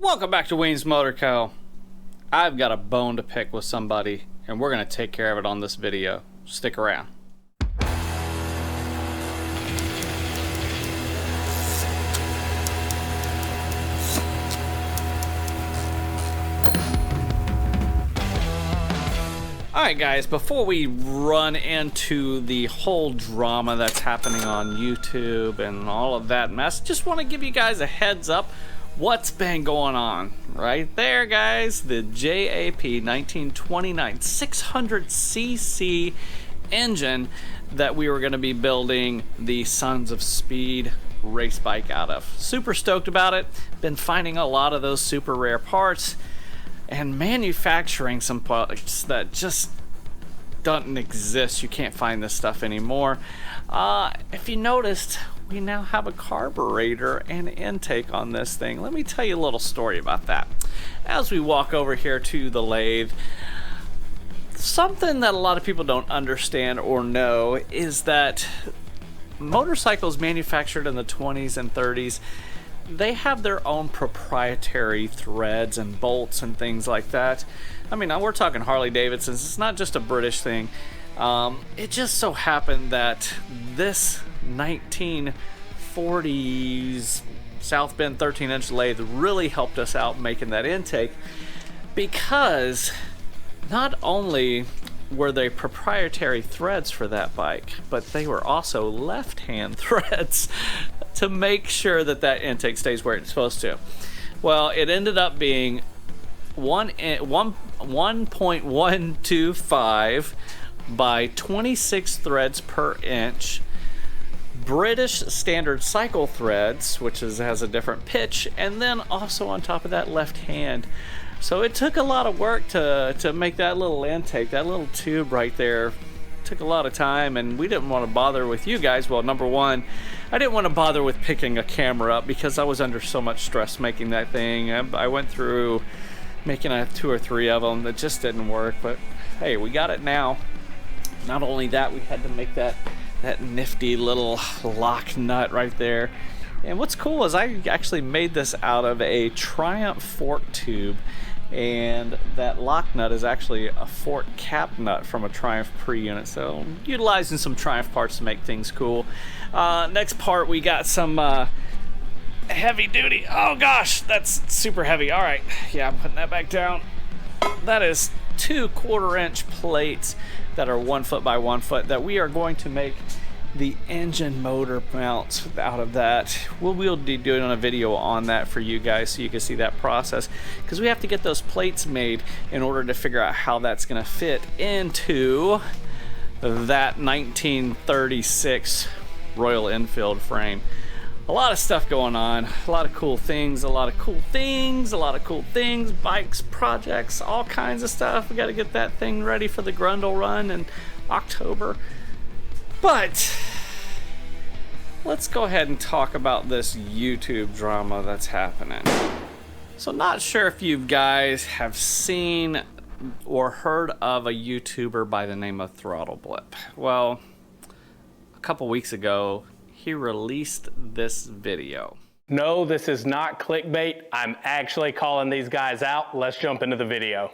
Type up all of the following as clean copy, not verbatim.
Welcome back to Weems Motor Co. I've got a bone to pick with somebody, and we're going to take care of it on this video. Stick around. Alright guys, before we run into the whole drama that's happening on YouTube and all of that mess, just want to give you guys a heads up what's been going on. Right there guys, the JAP 1929 600cc engine that we were going to be building the Sons of Speed race bike out of. Super stoked about it. Been finding a lot of those super rare parts and manufacturing some parts that just doesn't exist. You can't find this stuff anymore. If you noticed, we now have a carburetor and intake on this thing. Let me tell you a little story about that. As we walk over here to the lathe, something that a lot of people don't understand or know is that motorcycles manufactured in the 20s and 30s, they have their own proprietary threads and bolts and things like that. I mean, we're talking Harley Davidsons. It's not just a British thing. It just so happened that this 1940s South Bend 13-inch lathe really helped us out making that intake, because not only were they proprietary threads for that bike, but they were also left-hand threads to make sure that that intake stays where it's supposed to. Well, it ended up being 1.125 by 26 threads per inch, British standard cycle threads, which has a different pitch, and then also on top of that left hand. So it took a lot of work to make that little intake, that little tube right there. Took a lot of time, and we didn't want to bother with you guys. Well, number one, I didn't want to bother with picking a camera up because I was under so much stress making that thing. I went through making 2 or 3 of them that just didn't work, but hey, we got it now. Not only that, we had to make that nifty little lock nut right there. And what's cool is I actually made this out of a Triumph fork tube, and that lock nut is actually a fork cap nut from a Triumph pre-unit, so utilizing some Triumph parts to make things cool. Next part, we got some heavy duty. Oh gosh, that's super heavy. All right, yeah, I'm putting that back down. That is 2 1/4-inch plates that are 1 foot by 1 foot that we are going to make the engine motor mounts out of that. We'll be doing a video on that for you guys so you can see that process, because we have to get those plates made in order to figure out how that's going to fit into that 1936 Royal Enfield frame. A lot of stuff going on, a lot of cool things, bikes, projects, all kinds of stuff. We got to get that thing ready for the Grundle run in October. But let's go ahead and talk about this YouTube drama that's happening. So not sure if you guys have seen or heard of a YouTuber by the name of Throttle Blip. Well, a couple weeks ago, he released this video. No, this is not clickbait. I'm actually calling these guys out. Let's jump into the video.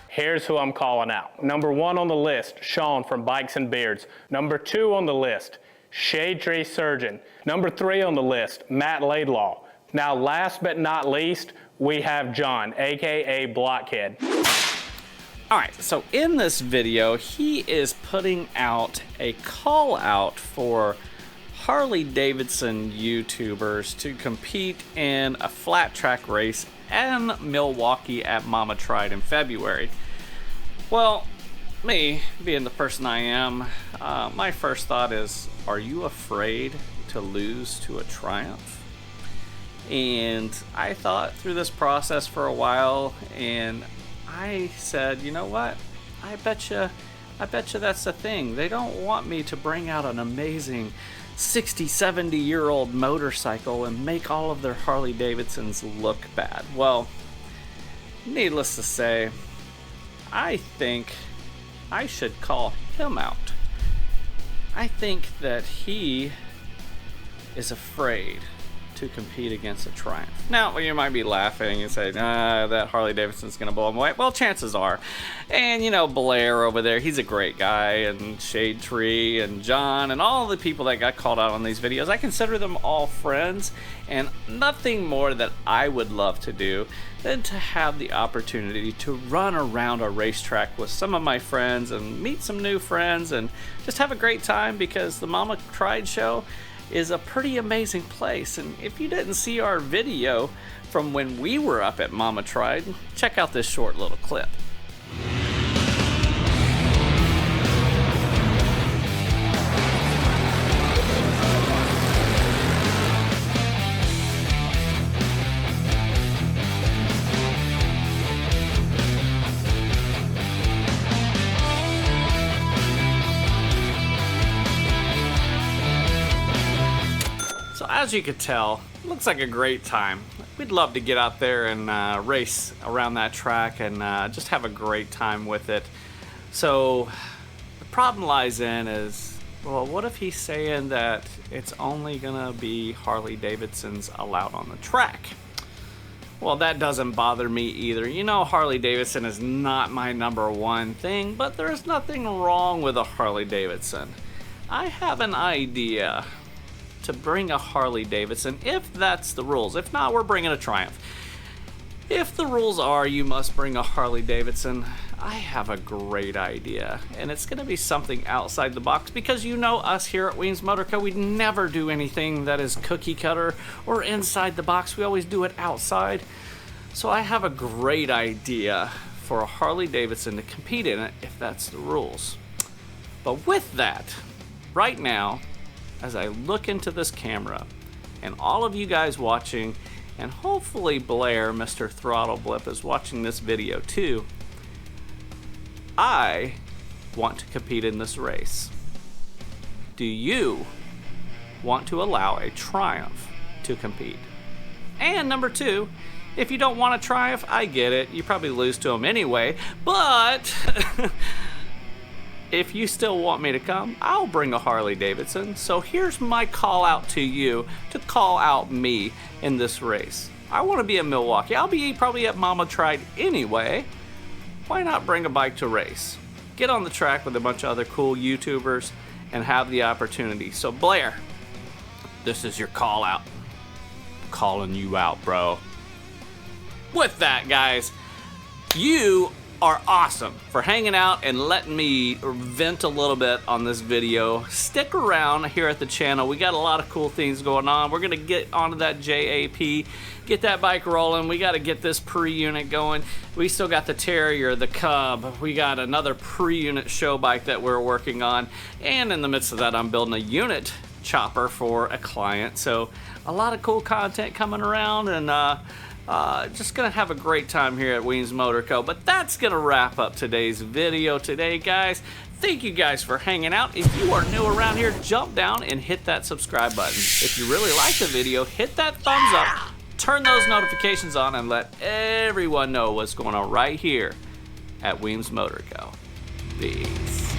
Here's who I'm calling out. Number 1 on the list, Sean from Bikes and Beards. Number 2 on the list, Shadetree Surgeon. Number 3 on the list, Matt Laidlaw. Now, last but not least, we have John, aka Blockhead. Alright, so in this video, he is putting out a call out for Harley Davidson YouTubers to compete in a flat track race in Milwaukee at Mama Tried in February. Well, me, being the person I am, my first thought is, are you afraid to lose to a Triumph? And I thought through this process for a while, and I said, you know what? I bet you that's the thing. They don't want me to bring out an amazing 60, 70-year-old motorcycle and make all of their Harley Davidsons look bad. Well, needless to say, I think I should call him out. I think that he is afraid to compete against a Triumph. Now, you might be laughing and say, that Harley Davidson's gonna blow him away. Well, chances are. And you know, Blair over there, he's a great guy, and Shadetree and John and all the people that got called out on these videos, I consider them all friends, and nothing more that I would love to do than to have the opportunity to run around a racetrack with some of my friends and meet some new friends and just have a great time, because the Mama Tried show is a pretty amazing place. And if you didn't see our video from when we were up at Mama Tried, check out this short little clip. As you could tell, looks like a great time. We'd love to get out there and race around that track and just have a great time with it. So the problem lies in is, well, what if he's saying that it's only gonna be Harley Davidsons allowed on the track? Well, that doesn't bother me either. You know, Harley Davidson is not my #1 thing, but there's nothing wrong with a Harley Davidson. I have an idea to bring a Harley Davidson, if that's the rules. If not, we're bringing a Triumph. If the rules are you must bring a Harley Davidson, I have a great idea, and it's going to be something outside the box, because you know us here at Weems Motor Co, we never do anything that is cookie cutter or inside the box. We always do it outside. So I have a great idea for a Harley Davidson to compete in it, if that's the rules. But with that, right now, as I look into this camera, and all of you guys watching, and hopefully Blair, Mr. Throttle Blip, is watching this video too, I want to compete in this race. Do you want to allow a Triumph to compete? And number 2, if you don't want a Triumph, I get it. You probably lose to them anyway, but if you still want me to come, I'll bring a Harley Davidson. So here's my call out to you to call out me in this race. I want to be in Milwaukee. I'll be probably at Mama Tried anyway. Why not bring a bike to race? Get on the track with a bunch of other cool YouTubers and have the opportunity. So Blair, this is your call out. I'm calling you out, bro. With that, guys, you are awesome for hanging out and letting me vent a little bit on this video. Stick around here at the channel. We got a lot of cool things going on. We're gonna get onto that JAP, get that bike rolling. We got to get this pre-unit going. We still got the Terrier, the Cub. We got another pre-unit show bike that we're working on, and in the midst of that, I'm building a unit chopper for a client. So a lot of cool content coming around, and just gonna have a great time here at Weems Motor Co. But that's gonna wrap up today's video today, guys. Thank you guys for hanging out. If you are new around here, jump down and hit that subscribe button. If you really like the video, hit that thumbs up, turn those notifications on, and let everyone know what's going on right here at Weems Motor Co. Peace.